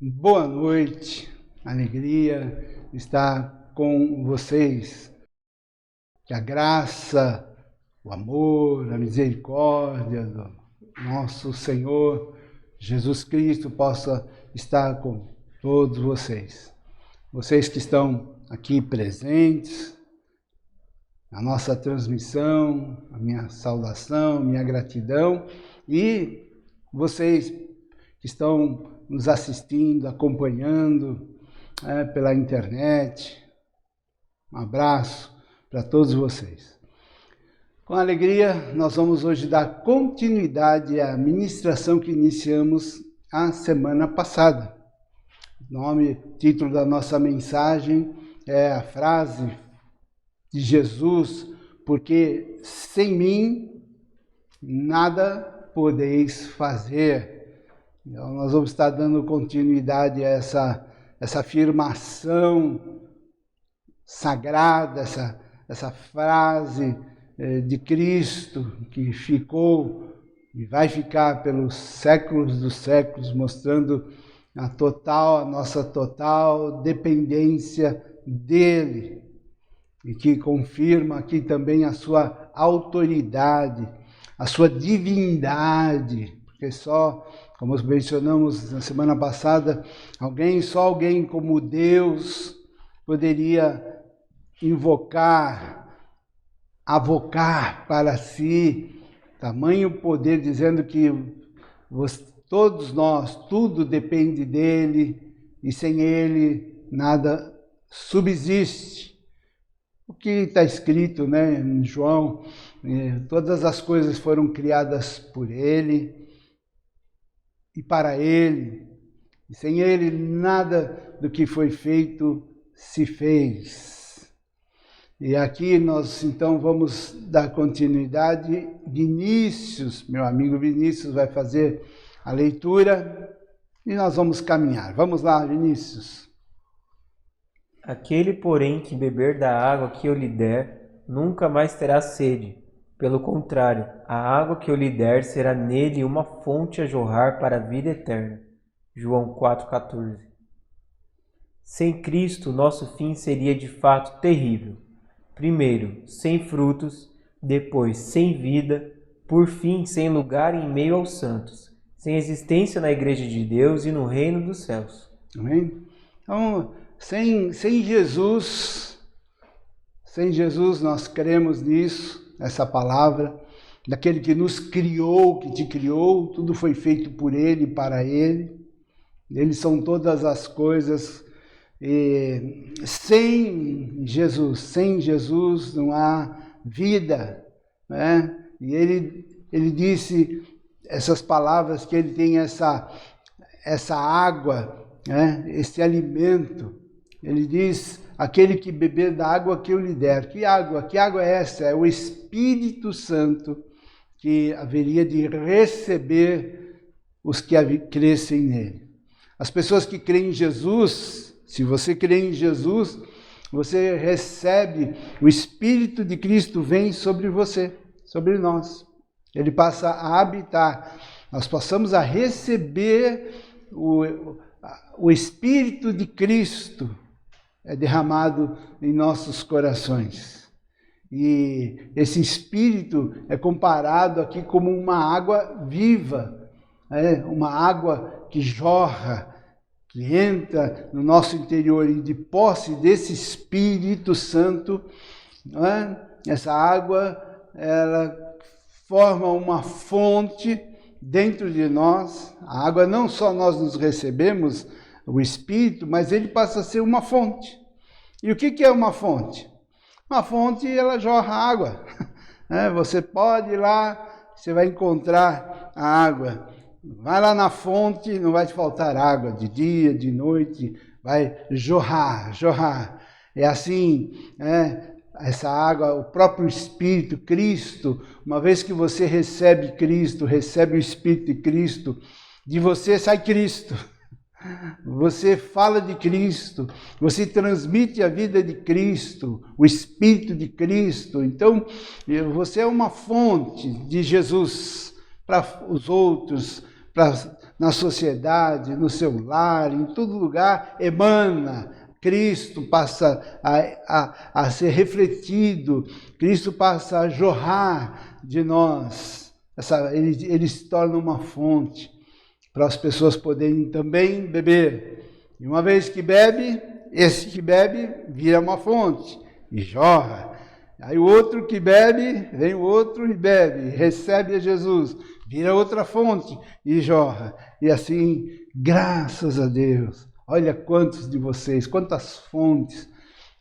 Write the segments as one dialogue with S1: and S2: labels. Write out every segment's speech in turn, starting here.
S1: Boa noite, alegria estar com vocês. Que a graça, o amor, a misericórdia do nosso Senhor Jesus Cristo possa estar com todos vocês. Vocês que estão aqui presentes, a nossa transmissão, a minha saudação, minha gratidão, e vocês que estão nos assistindo, acompanhando pela internet. Um abraço para todos vocês. Com alegria, nós vamos hoje dar continuidade à ministração que iniciamos a semana passada. O título da nossa mensagem é a frase de Jesus: porque sem mim nada podeis fazer. Então, nós vamos estar dando continuidade a essa afirmação sagrada, essa frase de Cristo que ficou e vai ficar pelos séculos dos séculos, mostrando a nossa total dependência dele, e que confirma aqui também a sua autoridade, a sua divindade, porque só, como mencionamos na semana passada, só alguém como Deus poderia avocar para si tamanho poder, dizendo que todos nós, tudo depende dele, e sem ele nada subsiste. O que está escrito, em João, todas as coisas foram criadas por ele e para ele, e sem ele nada do que foi feito se fez. E aqui nós então vamos dar continuidade. Vinícius, meu amigo Vinícius, vai fazer a leitura e nós vamos caminhar. Vamos lá, Vinícius.
S2: Aquele, porém, que beber da água que eu lhe der, nunca mais terá sede. Pelo contrário, a água que eu lhe der será nele uma fonte a jorrar para a vida eterna. João 4,14. Sem Cristo, nosso fim seria de fato terrível. Primeiro, sem frutos, depois, sem vida, por fim, sem lugar em meio aos santos, sem existência na Igreja de Deus e no reino dos céus.
S1: Amém? Então, sem Jesus, nós cremos nisso, nessa palavra, daquele que nos criou, que te criou, tudo foi feito por ele e para ele. Eles são todas as coisas. E sem Jesus não há vida, né? E ele disse essas palavras, que ele tem essa água, né? Esse alimento. Ele diz: aquele que beber da água que eu lhe der. Que água? Que água é essa? É o Espírito Santo que haveria de receber os que crescem nele. As pessoas que creem em Jesus, se você crê em Jesus, você recebe, o Espírito de Cristo vem sobre você, sobre nós. Ele passa a habitar. Nós passamos a receber o Espírito de Cristo, é derramado em nossos corações. E esse Espírito é comparado aqui como uma água viva, uma água que jorra, que entra no nosso interior, e de posse desse Espírito Santo, essa água, ela forma uma fonte dentro de nós. A água, não só nós nos recebemos o Espírito, mas ele passa a ser uma fonte. E o que é uma fonte? Uma fonte, ela jorra água. Você pode ir lá, você vai encontrar a água. Vai lá na fonte, não vai te faltar água, de dia, de noite, vai jorrar. É assim, essa água, o próprio Espírito, Cristo, uma vez que você recebe Cristo, recebe o Espírito de Cristo, de você sai Cristo. Você fala de Cristo, você transmite a vida de Cristo, o Espírito de Cristo. Então, você é uma fonte de Jesus para os outros, na sociedade, no seu lar, em todo lugar, emana. Cristo passa a ser refletido, Cristo passa a jorrar de nós. Ele se torna uma fonte para as pessoas poderem também beber. E uma vez que bebe, esse que bebe vira uma fonte e jorra. Aí o outro que bebe, vem o outro e bebe, recebe a Jesus, vira outra fonte e jorra. E assim, graças a Deus, olha quantos de vocês, quantas fontes,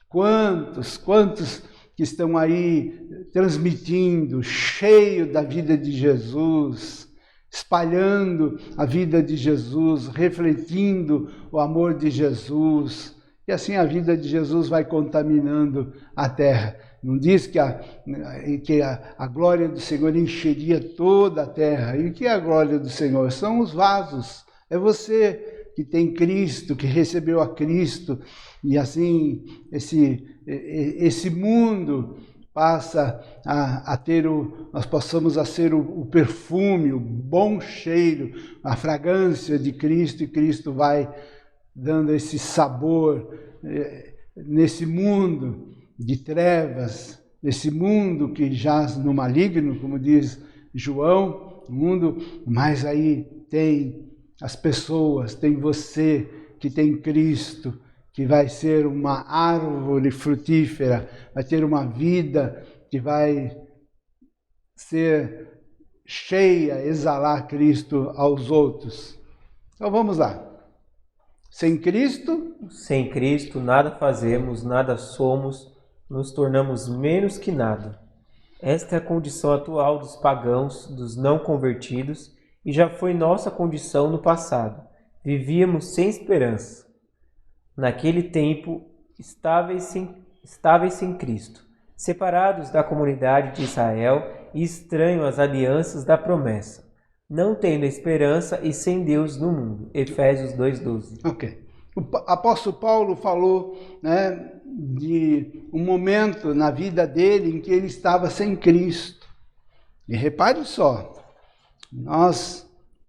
S1: quantos que estão aí transmitindo, cheio da vida de Jesus, espalhando a vida de Jesus, refletindo o amor de Jesus. E assim a vida de Jesus vai contaminando a terra. Não diz que a glória do Senhor encheria toda a terra. E o que é a glória do Senhor? São os vasos. É você que tem Cristo, que recebeu a Cristo. E assim, esse mundo passa a ter nós passamos a ser o perfume, o bom cheiro, a fragrância de Cristo, e Cristo vai dando esse sabor nesse mundo de trevas, nesse mundo que jaz no maligno, como diz João, mundo, mas aí tem as pessoas, tem você que tem Cristo, que vai ser uma árvore frutífera, vai ter uma vida que vai ser cheia, exalar Cristo aos outros. Então vamos lá. Sem Cristo,
S2: nada fazemos, nada somos, nos tornamos menos que nada. Esta é a condição atual dos pagãos, dos não convertidos, e já foi nossa condição no passado. Vivíamos sem esperança. Naquele tempo, estáveis sem Cristo, separados da comunidade de Israel e estranhos às alianças da promessa, não tendo esperança e sem Deus no mundo. Efésios 2:12.
S1: Ok. O apóstolo Paulo falou, de um momento na vida dele em que ele estava sem Cristo. E repare só,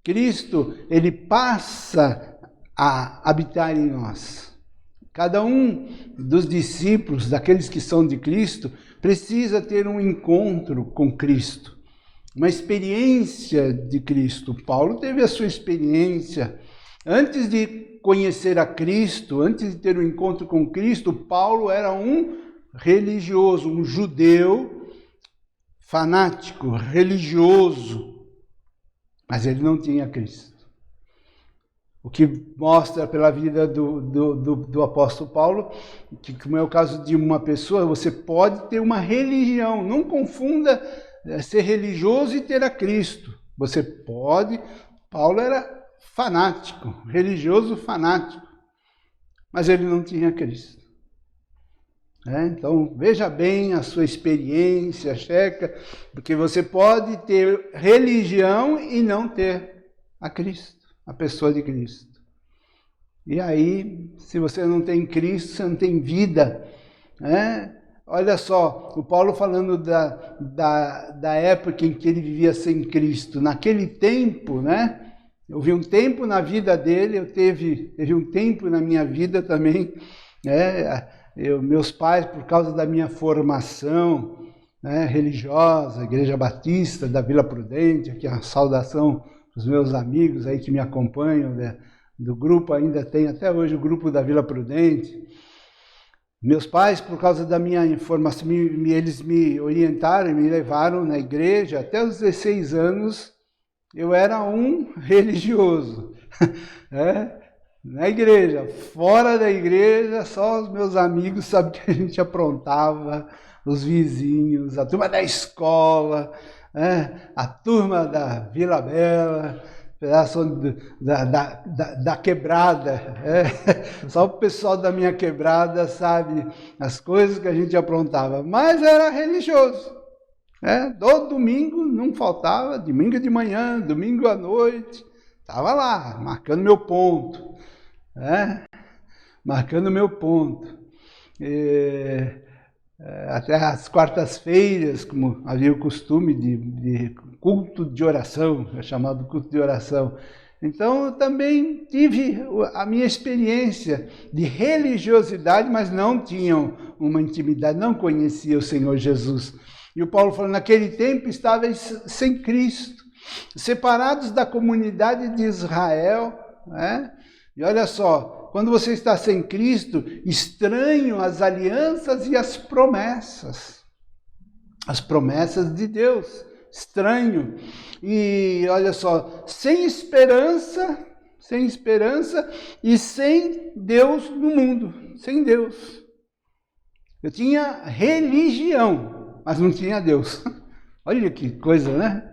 S1: Cristo, ele passa a habitar em nós. Cada um dos discípulos, daqueles que são de Cristo, precisa ter um encontro com Cristo, uma experiência de Cristo. Paulo teve a sua experiência. Antes de conhecer a Cristo, antes de ter um encontro com Cristo, Paulo era um religioso, um judeu fanático, religioso, mas ele não tinha Cristo. O que mostra pela vida do apóstolo Paulo, que como é o caso de uma pessoa, você pode ter uma religião, não confunda ser religioso e ter a Cristo. Você pode, Paulo era fanático, religioso fanático, mas ele não tinha Cristo. Então, veja bem a sua experiência, checa, porque você pode ter religião e não ter a Cristo. A pessoa de Cristo. E aí, se você não tem Cristo, você não tem vida. Olha só, o Paulo falando da época em que ele vivia sem Cristo. Naquele tempo, houve um tempo na vida dele, teve um tempo na minha vida também. Meus pais, por causa da minha formação religiosa, Igreja Batista da Vila Prudente, aqui a saudação os meus amigos aí que me acompanham, do grupo, ainda tem até hoje o grupo da Vila Prudente. Meus pais, por causa da minha formação, eles me orientaram, me levaram na igreja. Até os 16 anos, eu era um religioso. Na igreja, fora da igreja, só os meus amigos sabem que a gente aprontava, os vizinhos, a turma da escola, a turma da Vila Bela, pedaço da quebrada. Só o pessoal da minha quebrada sabe as coisas que a gente aprontava, mas era religioso. Todo domingo não faltava, domingo de manhã, domingo à noite, estava lá, marcando meu ponto. Marcando meu ponto. até as quartas-feiras, como havia o costume de culto de oração, é chamado culto de oração. Então, eu também tive a minha experiência de religiosidade, mas não tinham uma intimidade, não conhecia o Senhor Jesus. E o Paulo falou, naquele tempo estáveis sem Cristo, separados da comunidade de Israel, né? E olha só, quando você está sem Cristo, estranho as alianças e as promessas de Deus, estranho. E olha só, sem esperança e sem Deus no mundo, sem Deus. Eu tinha religião, mas não tinha Deus. Olha que coisa, né?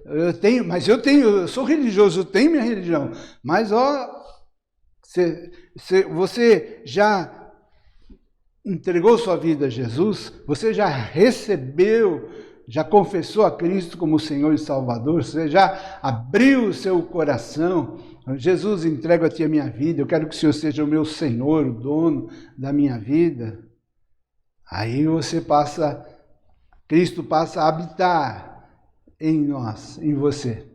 S1: Eu sou religioso, eu tenho minha religião, mas você já entregou sua vida a Jesus? Você já recebeu, já confessou a Cristo como Senhor e Salvador? Você já abriu o seu coração? Jesus, entrego a Ti a minha vida, eu quero que o Senhor seja o meu Senhor, o dono da minha vida. Aí Cristo passa a habitar em nós, em você.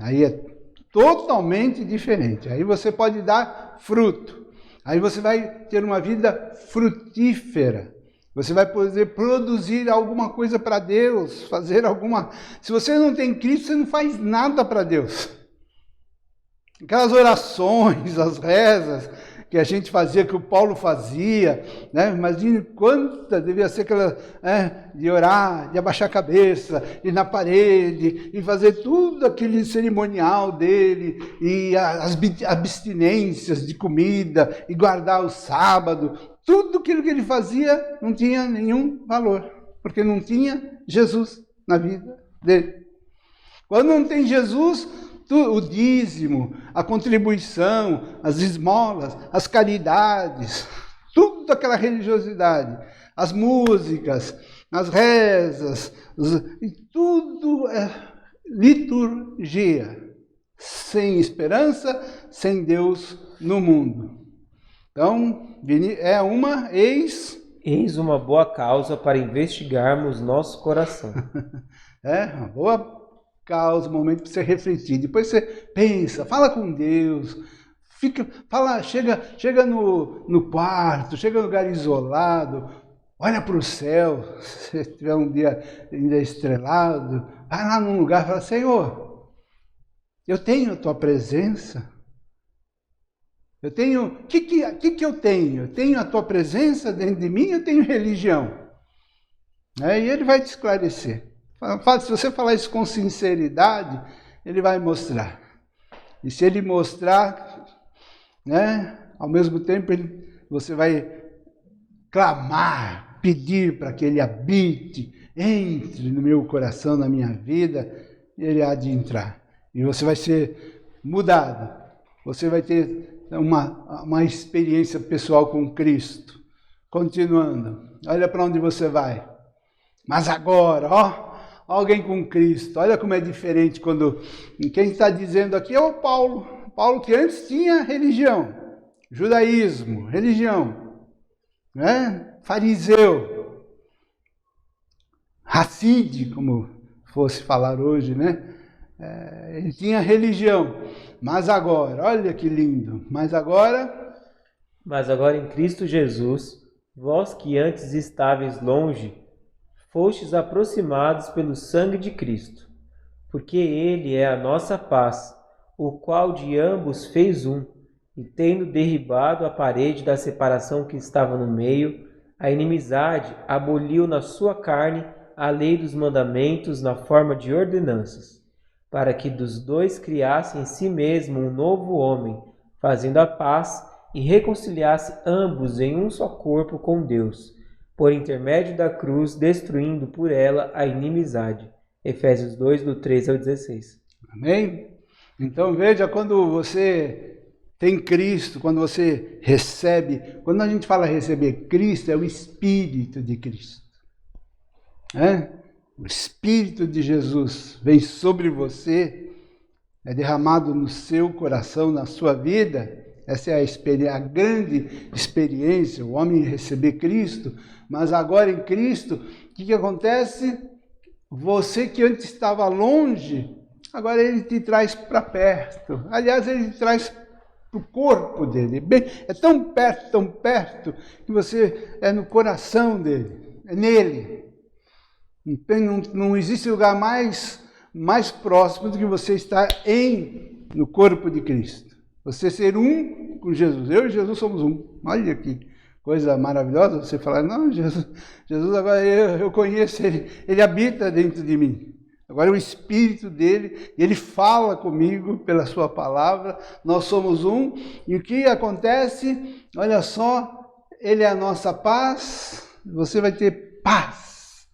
S1: Aí é totalmente diferente. Aí você pode dar fruto. Aí você vai ter uma vida frutífera. Você vai poder produzir alguma coisa para Deus, fazer alguma... Se você não tem Cristo, você não faz nada para Deus. Aquelas orações, as rezas que a gente fazia, que o Paulo fazia, né? Imagine quanta devia ser aquela, de orar, de abaixar a cabeça, ir na parede, e fazer tudo aquele cerimonial dele, e as abstinências de comida, e guardar o sábado. Tudo aquilo que ele fazia não tinha nenhum valor, porque não tinha Jesus na vida dele. Quando não tem Jesus, o dízimo, a contribuição, as esmolas, as caridades, tudo aquela religiosidade, as músicas, as rezas, tudo é liturgia, sem esperança, sem Deus no mundo. Então, é uma
S2: Eis uma boa causa para investigarmos nosso coração.
S1: Uma boa causa, um momento para você refletir. Depois você pensa, fala com Deus, chega no quarto, chega no lugar isolado, olha para o céu, se tiver um dia ainda estrelado, vai lá num lugar e fala, Senhor, eu tenho a tua presença. Eu tenho, o que eu tenho? Eu tenho a tua presença dentro de mim, eu tenho religião. E ele vai te esclarecer. Se você falar isso com sinceridade, ele vai mostrar. E se ele mostrar, ao mesmo tempo você vai clamar, pedir para que ele habite, entre no meu coração, na minha vida, ele há de entrar. E você vai ser mudado. Você vai ter uma experiência pessoal com Cristo. Continuando, olha para onde você vai. Mas agora, alguém com Cristo, olha como é diferente quando... Quem está dizendo aqui é o Paulo. Paulo que antes tinha religião, judaísmo, religião, fariseu, racide, como fosse falar hoje, ele tinha religião. Mas agora, olha que lindo, mas agora
S2: em Cristo Jesus, vós que antes estáveis longe, fostes aproximados pelo sangue de Cristo, porque Ele é a nossa paz, o qual de ambos fez um, e tendo derribado a parede da separação que estava no meio, a inimizade, aboliu na sua carne a lei dos mandamentos na forma de ordenanças, para que dos dois criasse em si mesmo um novo homem, fazendo a paz e reconciliasse ambos em um só corpo com Deus, por intermédio da cruz, destruindo por ela a inimizade. Efésios 2, do 13 ao 16.
S1: Amém? Então veja, quando você tem Cristo, quando você recebe, quando a gente fala receber Cristo, é o Espírito de Cristo. O Espírito de Jesus vem sobre você, é derramado no seu coração, na sua vida, Essa é a grande experiência, o homem receber Cristo. Mas agora em Cristo, o que acontece? Você que antes estava longe, agora Ele te traz para perto. Aliás, Ele te traz para o corpo dele. É tão perto, que você é no coração dele, é nele. Não existe lugar mais próximo do que você estar no corpo de Cristo. Você ser um com Jesus. Eu e Jesus somos um. Olha que coisa maravilhosa você falar, não, Jesus agora eu conheço ele habita dentro de mim. Agora o Espírito dele, ele fala comigo pela sua palavra, nós somos um. E o que acontece? Olha só, ele é a nossa paz, você vai ter paz,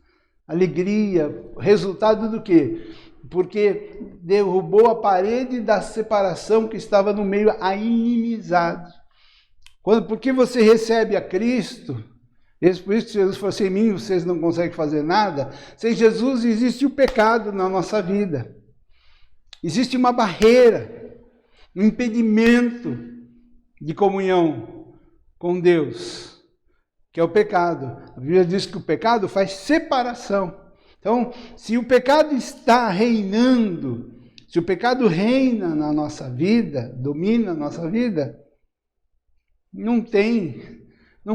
S1: alegria, resultado do quê? Porque derrubou a parede da separação que estava no meio, a inimizade. Porque você recebe a Cristo, por isso que Jesus falou, sem mim vocês não conseguem fazer nada. Sem Jesus existe o pecado na nossa vida. Existe uma barreira, um impedimento de comunhão com Deus, que é o pecado. A Bíblia diz que o pecado faz separação. Então, se o pecado está reinando, se o pecado reina na nossa vida, domina a nossa vida, não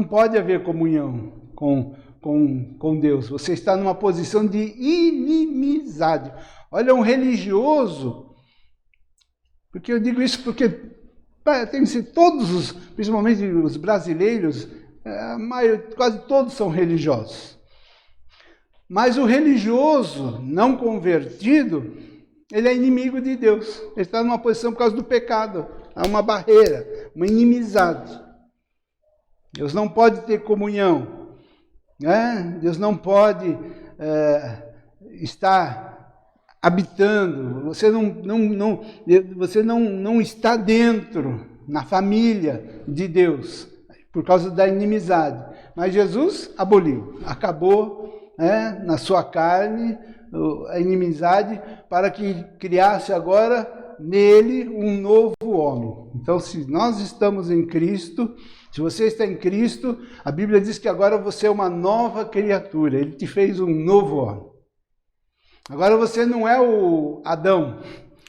S1: pode haver comunhão com Deus. Você está numa posição de inimizade. Olha, um religioso, porque eu digo isso porque tem que ser todos, principalmente os brasileiros, quase todos são religiosos. Mas o religioso não convertido, ele é inimigo de Deus. Ele está numa posição por causa do pecado. Há uma barreira, uma inimizade. Deus não pode ter comunhão, né? Deus não pode estar habitando, você não está dentro, na família de Deus, por causa da inimizade. Mas Jesus aboliu, acabou na sua carne a inimizade, para que criasse agora nele um novo homem. Então, se nós estamos em Cristo, se você está em Cristo, a Bíblia diz que agora você é uma nova criatura. Ele te fez um novo homem. Agora você não é o Adão,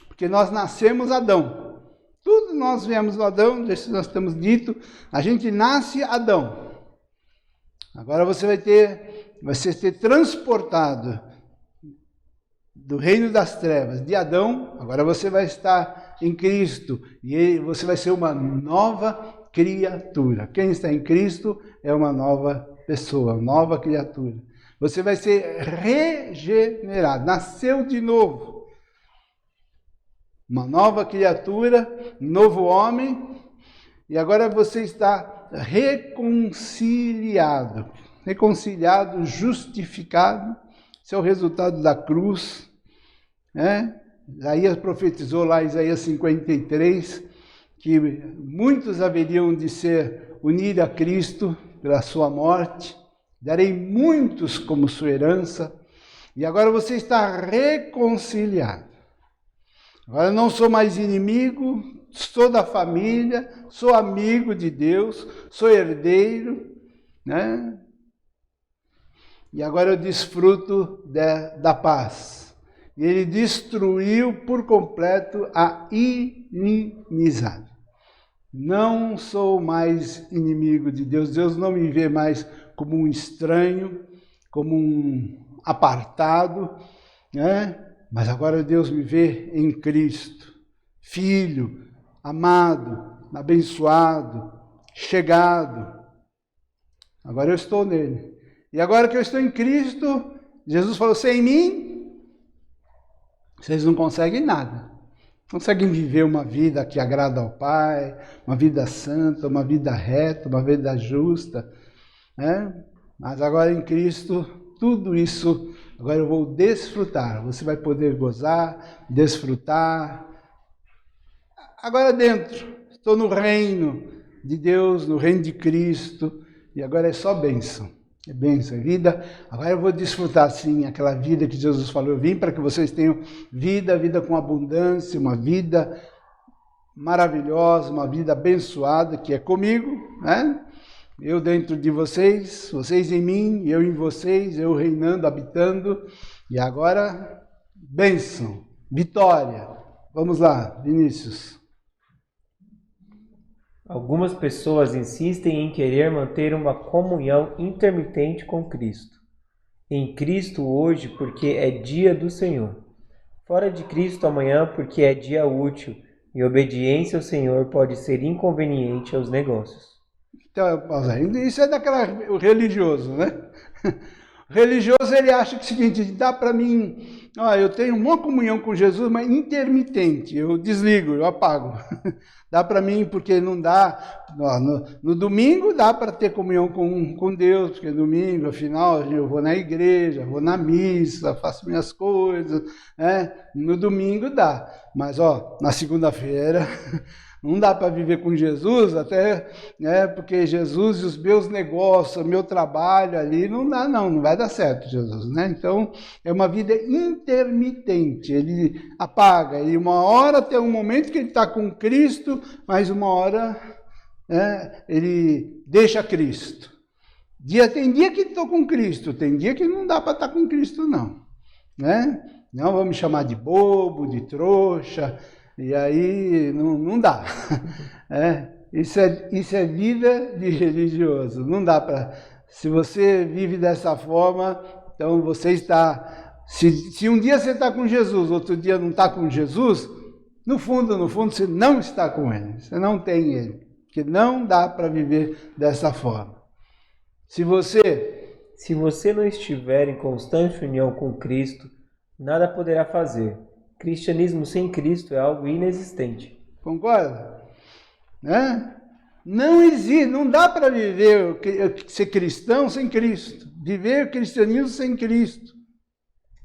S1: porque nós nascemos Adão. Tudo nós viemos do Adão, nós temos dito, a gente nasce Adão. Agora você vai ser transportado do reino das trevas, de Adão, agora você vai estar em Cristo, e você vai ser uma nova criatura. Quem está em Cristo é uma nova pessoa, nova criatura. Você vai ser regenerado, nasceu de novo. Uma nova criatura, um novo homem, e agora você está reconciliado, justificado. Esse é o resultado da cruz. Isaías profetizou lá, Isaías 53, que muitos haveriam de ser unidos a Cristo pela sua morte, darei muitos como sua herança, e agora você está reconciliado. Agora eu não sou mais inimigo, sou da família, sou amigo de Deus, sou herdeiro, né? E agora eu desfruto da paz. E ele destruiu por completo a inimizade. Não sou mais inimigo de Deus. Deus não me vê mais como um estranho, como um apartado, né? Mas agora Deus me vê em Cristo, filho, amado, abençoado, chegado. Agora eu estou nele. E agora que eu estou em Cristo, Jesus falou, sem mim, vocês não conseguem nada. Conseguem viver uma vida que agrada ao Pai, uma vida santa, uma vida reta, uma vida justa, né? Mas agora em Cristo, tudo isso, agora eu vou desfrutar. Você vai poder gozar, desfrutar. Agora dentro, estou no reino de Deus, no reino de Cristo, e agora é só bênção. É bênção, é vida. Agora eu vou desfrutar, sim, aquela vida que Jesus falou. Eu vim para que vocês tenham vida com abundância, uma vida maravilhosa, uma vida abençoada, que é comigo, né? Eu dentro de vocês, vocês em mim, eu em vocês, eu reinando, habitando. E agora, bênção, vitória. Vamos lá, Vinícius.
S2: Algumas pessoas insistem em querer manter uma comunhão intermitente com Cristo. Em Cristo hoje, porque é dia do Senhor. Fora de Cristo amanhã, porque é dia útil. E obediência ao Senhor pode ser inconveniente aos negócios.
S1: Então, isso é daquela religioso, né? O religioso, ele acha que é o seguinte, dá para mim, eu tenho uma comunhão com Jesus, mas intermitente, eu desligo, eu apago. Dá para mim, porque não dá, no domingo dá para ter comunhão com Deus, porque domingo, afinal, eu vou na igreja, vou na missa, faço minhas coisas, né? No domingo dá, mas na segunda-feira... Não dá para viver com Jesus, até, né, porque Jesus e os meus negócios, o meu trabalho ali, não dá não vai dar certo, Jesus, né? Então, é uma vida intermitente, ele apaga, e uma hora tem um momento que ele está com Cristo, mas uma hora, né, ele deixa Cristo. Tem dia que estou com Cristo, tem dia que não dá para estar com Cristo não, né? Não vamos chamar de bobo, de trouxa. E aí não dá. Isso é vida de religioso. Não dá para... Se você vive dessa forma, então você está... Se um dia você está com Jesus, outro dia não está com Jesus, no fundo, você não está com Ele. Você não tem Ele. Porque não dá para viver dessa forma. Se você
S2: não estiver em constante união com Cristo, nada poderá fazer. Cristianismo sem Cristo é algo inexistente.
S1: Concorda? Né? Não existe, não dá para viver, ser cristão sem Cristo. Viver o cristianismo sem Cristo.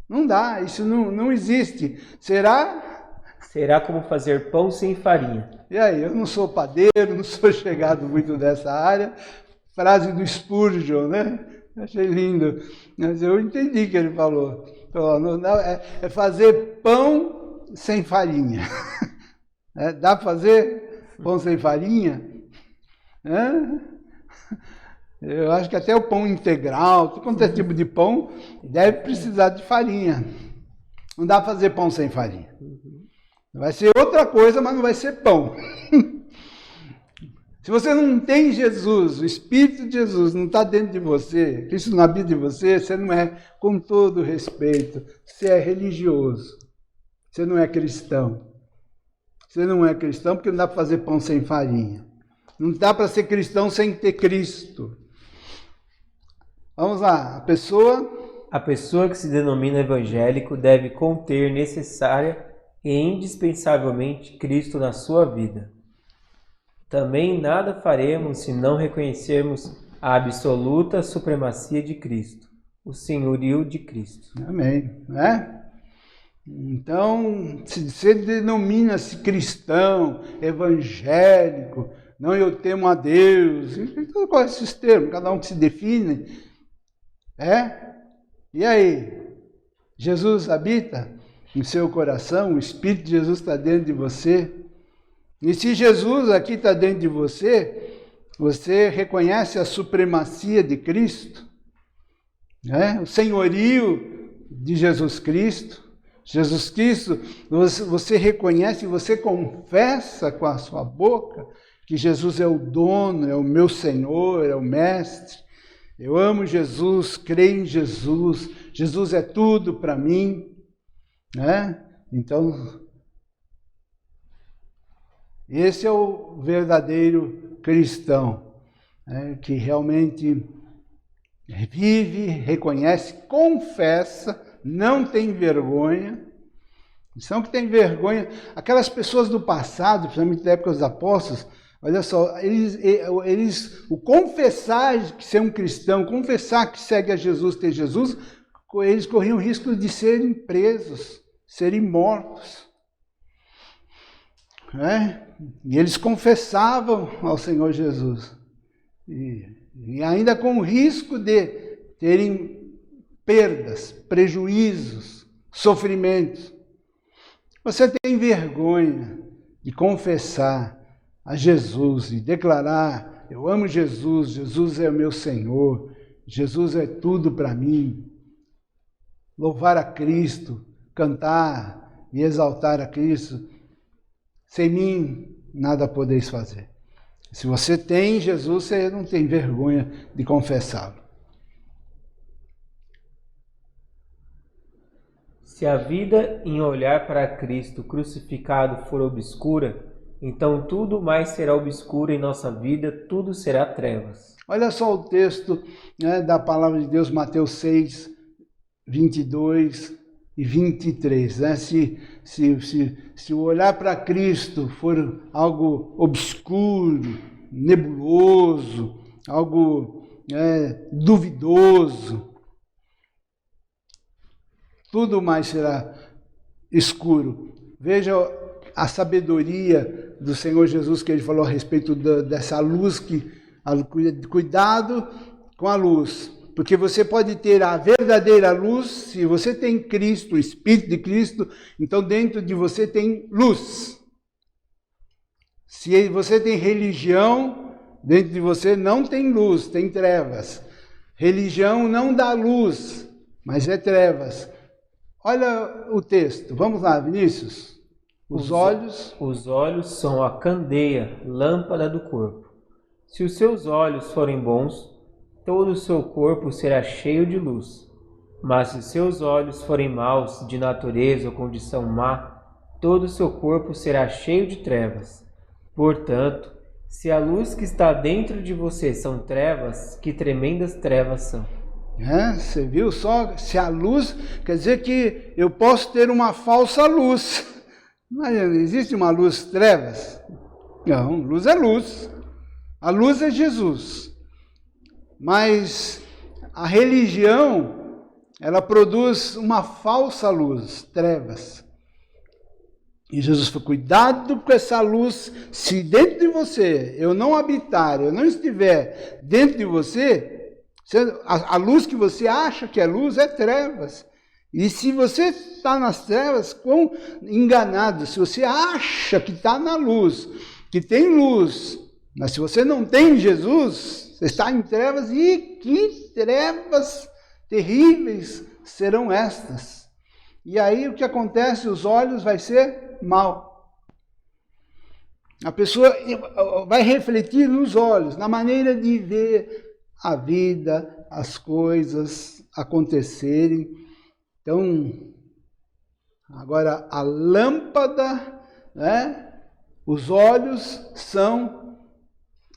S1: Não dá, isso não existe.
S2: Será como fazer pão sem farinha.
S1: E aí, eu não sou padeiro, não sou chegado muito dessa área. Frase do Spurgeon, né? Achei lindo. Mas eu entendi o que ele falou. É fazer pão sem farinha. Dá para fazer pão sem farinha? Eu acho que até o pão integral, todo quanto é tipo de pão, deve precisar de farinha. Não dá para fazer pão sem farinha. Vai ser outra coisa, mas não vai ser pão. Se você não tem Jesus, o Espírito de Jesus não está dentro de você, Cristo não habita de você, você não é, com todo respeito, você é religioso, você não é cristão. Você não é cristão porque não dá para fazer pão sem farinha. Não dá para ser cristão sem ter Cristo. Vamos lá,
S2: A pessoa que se denomina evangélico deve conter necessária e indispensavelmente Cristo na sua vida. Também nada faremos se não reconhecermos a absoluta supremacia de Cristo, o senhorio de Cristo.
S1: Amém. Então, se você denomina-se cristão, evangélico, não, eu temo a Deus, qual é esses termos? Cada um que se define. E aí? Jesus habita no seu coração, o Espírito de Jesus está dentro de você. E se Jesus aqui está dentro de você, você reconhece a supremacia de Cristo, o senhorio de Jesus Cristo. Jesus Cristo, você reconhece, você confessa com a sua boca que Jesus é o dono, é o meu Senhor, é o Mestre. Eu amo Jesus, creio em Jesus, Jesus é tudo para mim. Então... esse é o verdadeiro cristão, que realmente vive, reconhece, confessa, não tem vergonha. São que tem vergonha. Aquelas pessoas do passado, principalmente da época dos apóstolos, olha só, o confessar que ser um cristão, confessar que segue a Jesus, ter Jesus, eles corriam o risco de serem presos, serem mortos. E eles confessavam ao Senhor Jesus. E ainda com o risco de terem perdas, prejuízos, sofrimentos. Você tem vergonha e confessar a Jesus e declarar: eu amo Jesus, Jesus é o meu Senhor, Jesus é tudo para mim. Louvar a Cristo, cantar e exaltar a Cristo. Sem mim, nada podeis fazer. Se você tem Jesus, você não tem vergonha de confessá-lo.
S2: Se a vida em olhar para Cristo crucificado for obscura, então tudo mais será obscuro em nossa vida, tudo será trevas.
S1: Olha só o texto, né, da palavra de Deus, Mateus 6, 22 e 23. Né? Se o olhar para Cristo for algo obscuro, nebuloso, algo duvidoso, tudo mais será escuro. Veja a sabedoria do Senhor Jesus, que ele falou a respeito dessa luz, cuidado com a luz, porque você pode ter a verdadeira luz. Se você tem Cristo, o Espírito de Cristo, então dentro de você tem luz. Se você tem religião, dentro de você não tem luz, tem trevas. Religião não dá luz, mas é trevas. Olha o texto, vamos lá, Vinícius. Os olhos
S2: são a candeia, lâmpada do corpo. Se os seus olhos forem bons, todo o seu corpo será cheio de luz. Mas se os seus olhos forem maus, de natureza ou condição má, todo o seu corpo será cheio de trevas. Portanto, se a luz que está dentro de você são trevas, que tremendas trevas são.
S1: Você viu só? Se a luz, quer dizer que eu posso ter uma falsa luz. Mas existe uma luz trevas? Não, luz é luz. A luz é Jesus. Mas a religião, ela produz uma falsa luz, trevas. E Jesus falou: cuidado com essa luz. Se dentro de você eu não habitar, eu não estiver dentro de você, a luz que você acha que é luz é trevas. E se você está nas trevas, quão enganado. Se você acha que está na luz, que tem luz, mas se você não tem Jesus, você está em trevas. E que trevas terríveis serão estas. E aí o que acontece? Os olhos vai ser mal. A pessoa vai refletir nos olhos, na maneira de ver a vida, as coisas acontecerem. Então, agora a lâmpada, os olhos são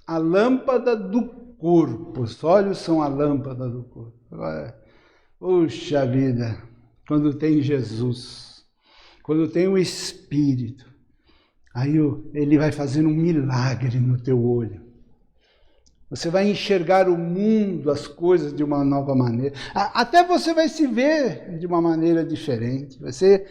S1: a lâmpada do corpo. Os olhos são a lâmpada do corpo. Agora, puxa vida, quando tem Jesus, quando tem o Espírito, aí ele vai fazendo um milagre no teu olho. Você vai enxergar o mundo, as coisas de uma nova maneira. Até você vai se ver de uma maneira diferente. Você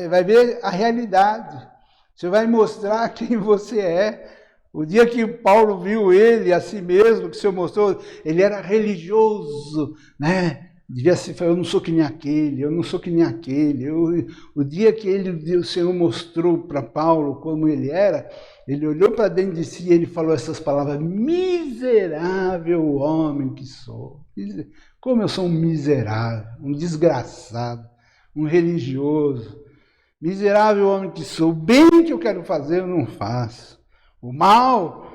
S1: vai ver a realidade. Você vai mostrar quem você é. O dia que Paulo viu ele a si mesmo, que o Senhor mostrou, ele era religioso, né? Devia ser, eu não sou que nem aquele, eu não sou que nem aquele. O dia que o Senhor mostrou para Paulo como ele era, ele olhou para dentro de si e ele falou essas palavras: miserável homem que sou. Como eu sou um miserável, um desgraçado, um religioso. Miserável homem que sou. O bem que eu quero fazer eu não faço. O mal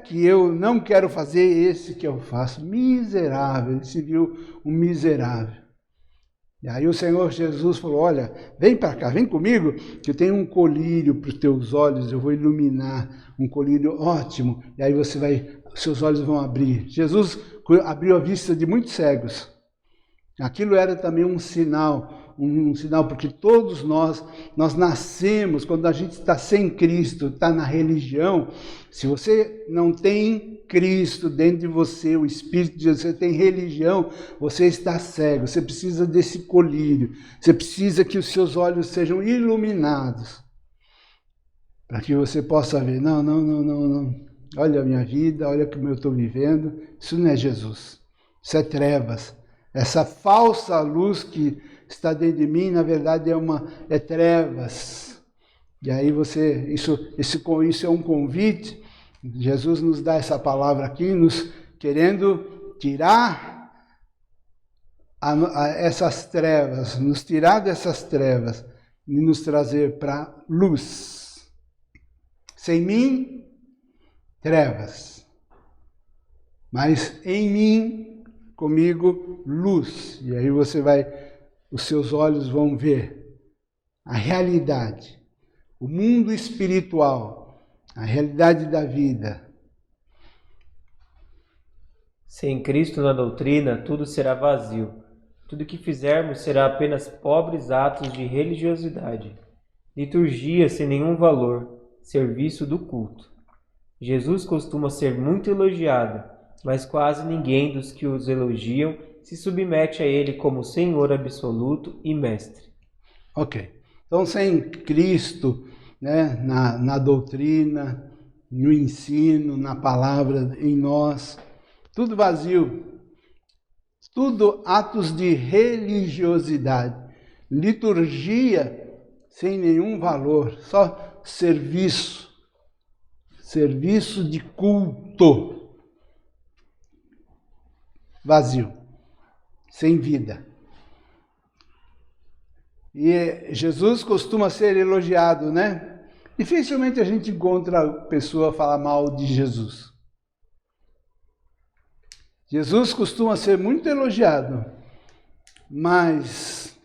S1: que eu não quero fazer, esse que eu faço. Miserável. Ele se viu um miserável. E aí o Senhor Jesus falou: olha, vem para cá, vem comigo, que eu tenho um colírio para os teus olhos, eu vou iluminar, um colírio ótimo, e aí seus olhos vão abrir. Jesus abriu a vista de muitos cegos. Aquilo era também um sinal, porque todos nós nascemos, quando a gente está sem Cristo, está na religião. Se você não tem Cristo dentro de você, o Espírito de Jesus, você tem religião, você está cego, você precisa desse colírio, você precisa que os seus olhos sejam iluminados, para que você possa ver: não, olha a minha vida, olha como eu estou vivendo, isso não é Jesus, isso é trevas. Essa falsa luz que está dentro de mim, na verdade, é trevas. E aí isso é um convite. Jesus nos dá essa palavra aqui, nos querendo tirar essas trevas, nos tirar dessas trevas e nos trazer para luz. Sem mim, trevas. Mas em mim, comigo, luz. E aí os seus olhos vão ver a realidade, o mundo espiritual, a realidade da vida.
S2: Sem Cristo na doutrina, tudo será vazio. Tudo que fizermos será apenas pobres atos de religiosidade, liturgia sem nenhum valor, serviço do culto. Jesus costuma ser muito elogiado, mas quase ninguém dos que os elogiam se submete a ele como Senhor absoluto e Mestre.
S1: Ok. Então, sem Cristo, né, na doutrina, no ensino, na palavra, em nós, tudo vazio, tudo atos de religiosidade, liturgia sem nenhum valor, só serviço de culto, vazio, sem vida. E Jesus costuma ser elogiado, né? Dificilmente a gente encontra a pessoa falar mal de Jesus. Jesus costuma ser muito elogiado, mas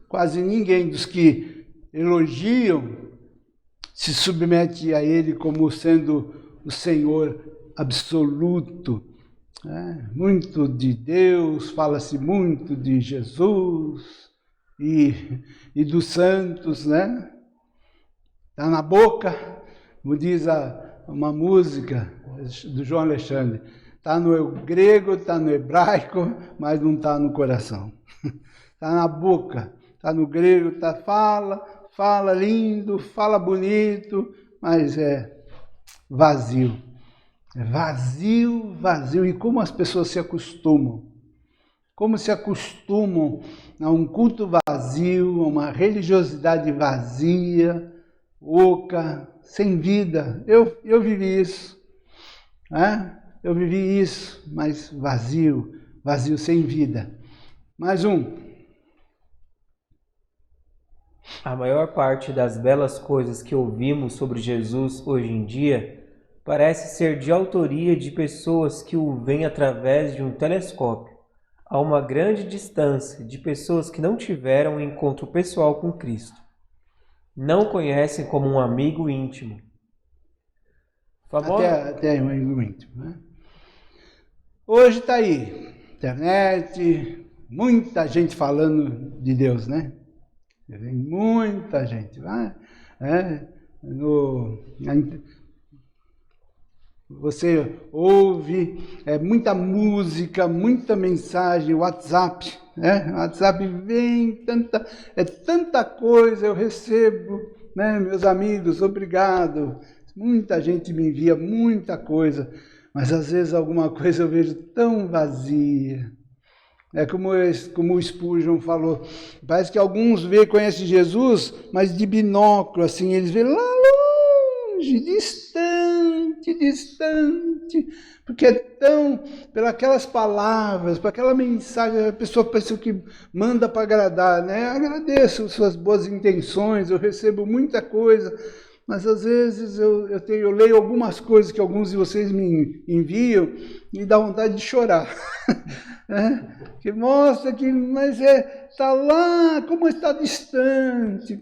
S1: quase ninguém dos que elogiam se submete a ele como sendo o Senhor absoluto. Muito de Deus, fala-se muito de Jesus e dos santos, né? Está na boca, como diz uma música do João Alexandre, está no grego, está no hebraico, mas não está no coração. Está na boca, está no grego, fala lindo, fala bonito, mas é vazio. É vazio, vazio. E como as pessoas se acostumam? Como se acostumam a um culto vazio, a uma religiosidade vazia, oca, sem vida. Eu vivi isso. Eu vivi isso, mas vazio, sem vida. Mais um.
S2: A maior parte das belas coisas que ouvimos sobre Jesus hoje em dia parece ser de autoria de pessoas que o veem através de um telescópio, a uma grande distância, de pessoas que não tiveram um encontro pessoal com Cristo. Não conhecem como um amigo íntimo.
S1: Até um amigo íntimo, né? Hoje está aí, internet, muita gente falando de Deus, né? Muita gente, você ouve muita música, muita mensagem, WhatsApp, né? WhatsApp vem, tanta coisa eu recebo, né? Meus amigos, obrigado. Muita gente me envia muita coisa, mas às vezes alguma coisa eu vejo tão vazia. É como o Spurgeon falou, parece que alguns conhecem Jesus, mas de binóculo, assim, eles veem lá longe, distante, porque é tão, pelas palavras, por aquela mensagem, a pessoa pensa que manda para agradar, né? Agradeço suas boas intenções, eu recebo muita coisa, mas às vezes eu leio algumas coisas que alguns de vocês me enviam e dá vontade de chorar. Que mostra que, mas está lá, como está distante,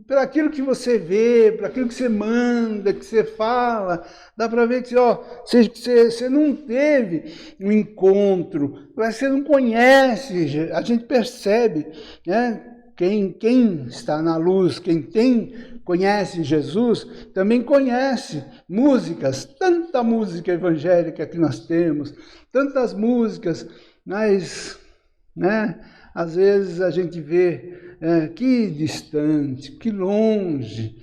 S1: por aquilo que você vê, por aquilo que você manda, que você fala, dá para ver que você não teve um encontro, você não conhece, a gente percebe, né? Quem está na luz, quem conhece Jesus, também conhece músicas, tanta música evangélica que nós temos, tantas músicas, mas, né, às vezes a gente vê que distante, que longe,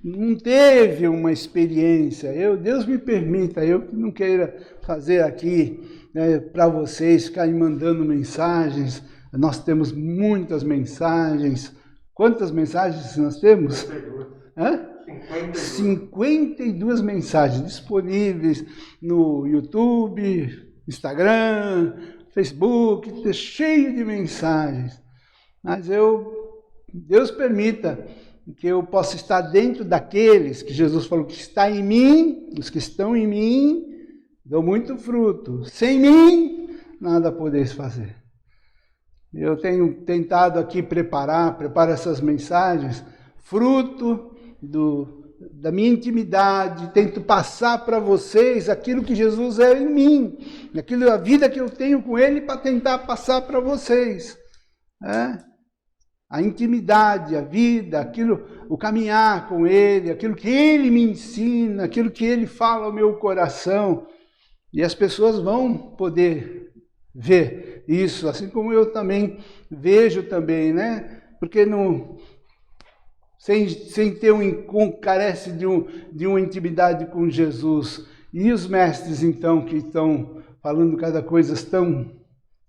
S1: não teve uma experiência. Deus me permita, eu não queira fazer aqui para vocês ficarem mandando mensagens. Nós temos muitas mensagens Quantas mensagens nós temos?
S2: 52.
S1: Hã?
S2: 52.
S1: 52 mensagens disponíveis no YouTube, Instagram, Facebook, cheio de mensagens. Mas Deus permita que eu possa estar dentro daqueles que Jesus falou que está em mim, os que estão em mim, dão muito fruto. Sem mim, nada podeis fazer. Eu tenho tentado aqui preparar essas mensagens, fruto da minha intimidade, tento passar para vocês aquilo que Jesus é em mim, a vida que eu tenho com Ele para tentar passar para vocês. A intimidade, a vida, o caminhar com Ele, aquilo que Ele me ensina, aquilo que Ele fala ao meu coração. E as pessoas vão poder ver isso, assim como eu também vejo também, né? Porque sem ter carece de uma intimidade com Jesus. E os mestres, então, que estão falando cada coisa tão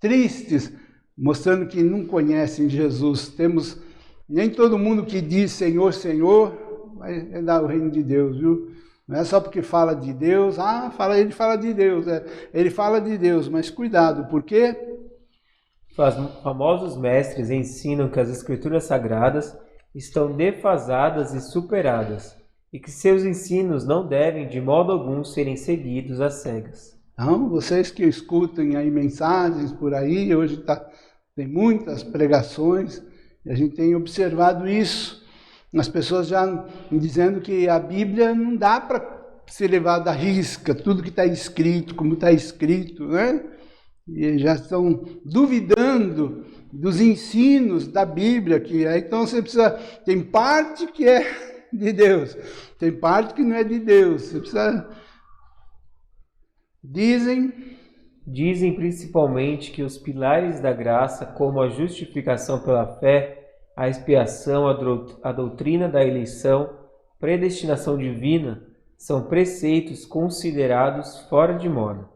S1: tristes, mostrando que não conhecem Jesus. Nem todo mundo que diz Senhor, Senhor, vai dar o reino de Deus, viu? Não é só porque fala de Deus, ele fala de Deus, ele fala de Deus, mas cuidado, porque
S2: os famosos mestres ensinam que as escrituras sagradas estão defasadas e superadas, e que seus ensinos não devem de modo algum serem seguidos às cegas.
S1: Então, vocês que escutem aí mensagens por aí, hoje tem muitas pregações, e a gente tem observado isso. As pessoas já dizendo que a Bíblia não dá para ser levada à risca, tudo que está escrito, como está escrito, né? E já estão duvidando dos ensinos da Bíblia, então você precisa, tem parte que é de Deus, tem parte que não é de Deus, você precisa... Dizem
S2: principalmente que os pilares da graça, como a justificação pela fé, a expiação, a doutrina da eleição, predestinação divina, são preceitos considerados fora de moda,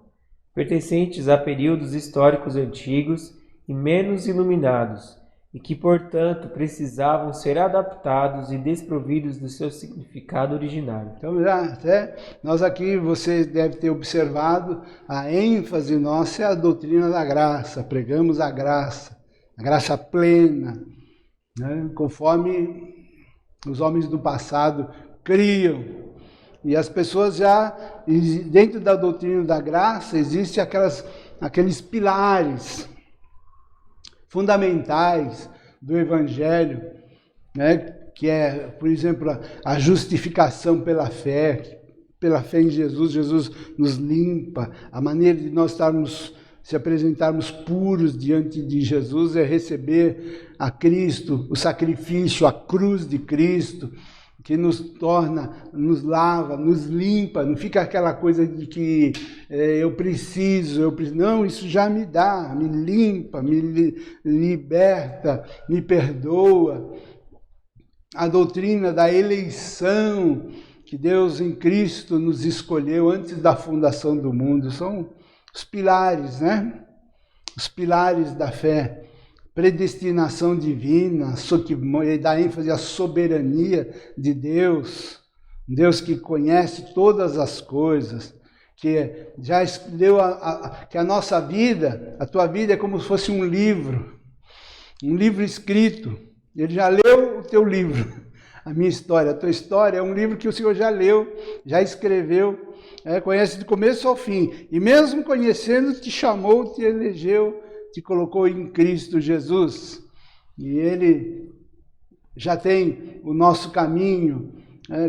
S2: pertencentes a períodos históricos antigos e menos iluminados, e que, portanto, precisavam ser adaptados e desprovidos do seu significado originário.
S1: Então, nós aqui, vocês devem ter observado, a ênfase nossa é a doutrina da graça, pregamos a graça plena, né? Conforme os homens do passado criam. E as pessoas dentro da doutrina da graça, existem aqueles pilares fundamentais do Evangelho, né? Que é, por exemplo, a justificação pela fé em Jesus. Jesus nos limpa, a maneira de nós se apresentarmos puros diante de Jesus é receber a Cristo, o sacrifício, a cruz de Cristo, que nos torna, nos lava, nos limpa, não fica aquela coisa de que eu preciso, não, isso já me dá, me limpa, me liberta, me perdoa. A doutrina da eleição, que Deus em Cristo nos escolheu antes da fundação do mundo, são os pilares, né? Os pilares da fé. Predestinação divina, que dá ênfase à soberania de Deus, Deus que conhece todas as coisas, que já deu que a nossa vida, a tua vida é como se fosse um livro escrito. Ele já leu o teu livro, a minha história, a tua história é um livro que o Senhor já leu, já escreveu, conhece do começo ao fim, e mesmo conhecendo, te chamou, te elegeu, te colocou em Cristo Jesus, e Ele já tem o nosso caminho,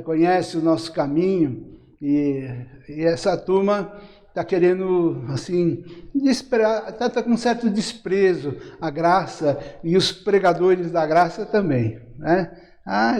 S1: conhece o nosso caminho, e essa turma está querendo, assim, está com um certo desprezo a graça, e os pregadores da graça também, né?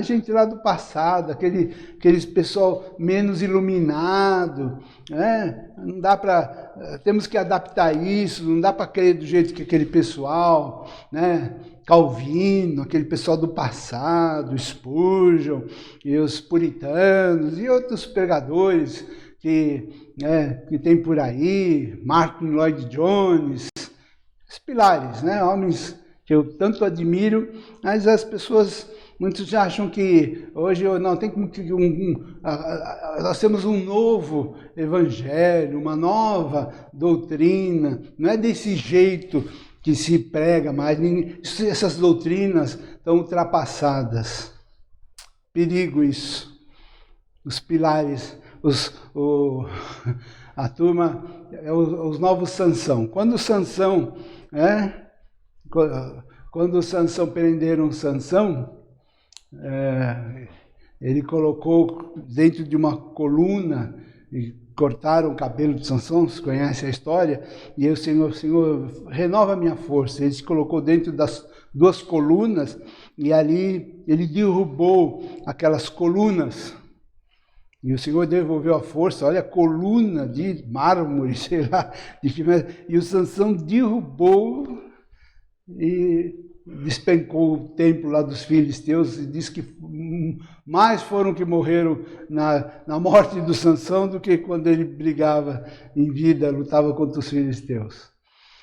S1: Gente lá do passado, aqueles pessoal menos iluminado, né? Não dá para, temos que adaptar isso, não dá para crer do jeito que aquele pessoal, né? Calvino, aquele pessoal do passado, Spurgeon, e os puritanos, e outros pregadores que tem por aí, Martin Lloyd Jones, os pilares, né? Homens que eu tanto admiro, mas as pessoas, muitos acham que hoje não tem nós temos um novo evangelho, uma nova doutrina, não é desse jeito que se prega mais, essas doutrinas estão ultrapassadas. Perigo isso. Os pilares, a turma, os novos Sansão. Quando Sansão, quando Sansão prenderam Sansão, ele colocou dentro de uma coluna e cortaram o cabelo de Sansão, você conhece a história, e aí o Senhor, renova a minha força. Ele se colocou dentro das duas colunas e ali ele derrubou aquelas colunas. E o Senhor devolveu a força, olha a coluna de mármore, sei lá, e o Sansão derrubou e despencou o templo lá dos filisteus e diz que mais foram que morreram na morte do Sansão do que quando ele brigava em vida, lutava contra os filisteus.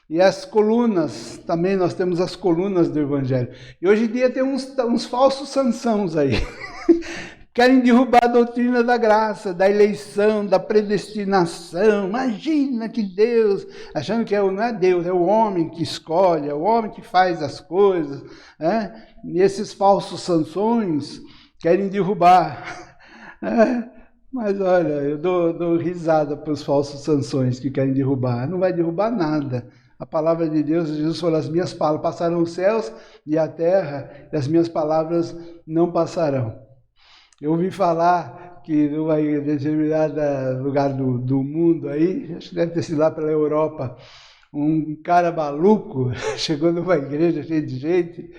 S1: E as colunas, também nós temos as colunas do Evangelho. E hoje em dia tem uns falsos Sansãos aí. Querem derrubar a doutrina da graça, da eleição, da predestinação. Imagina que Deus, achando que não é Deus, é o homem que escolhe, é o homem que faz as coisas. E esses falsos Sansões querem derrubar. Mas olha, eu dou risada para os falsos Sansões que querem derrubar. Não vai derrubar nada. A palavra de Deus, Jesus falou, as minhas palavras passaram os céus e a terra, e as minhas palavras não passarão. Eu ouvi falar que numa determinado lugar do mundo aí, acho que deve ter sido lá pela Europa, um cara maluco chegou numa igreja cheia de gente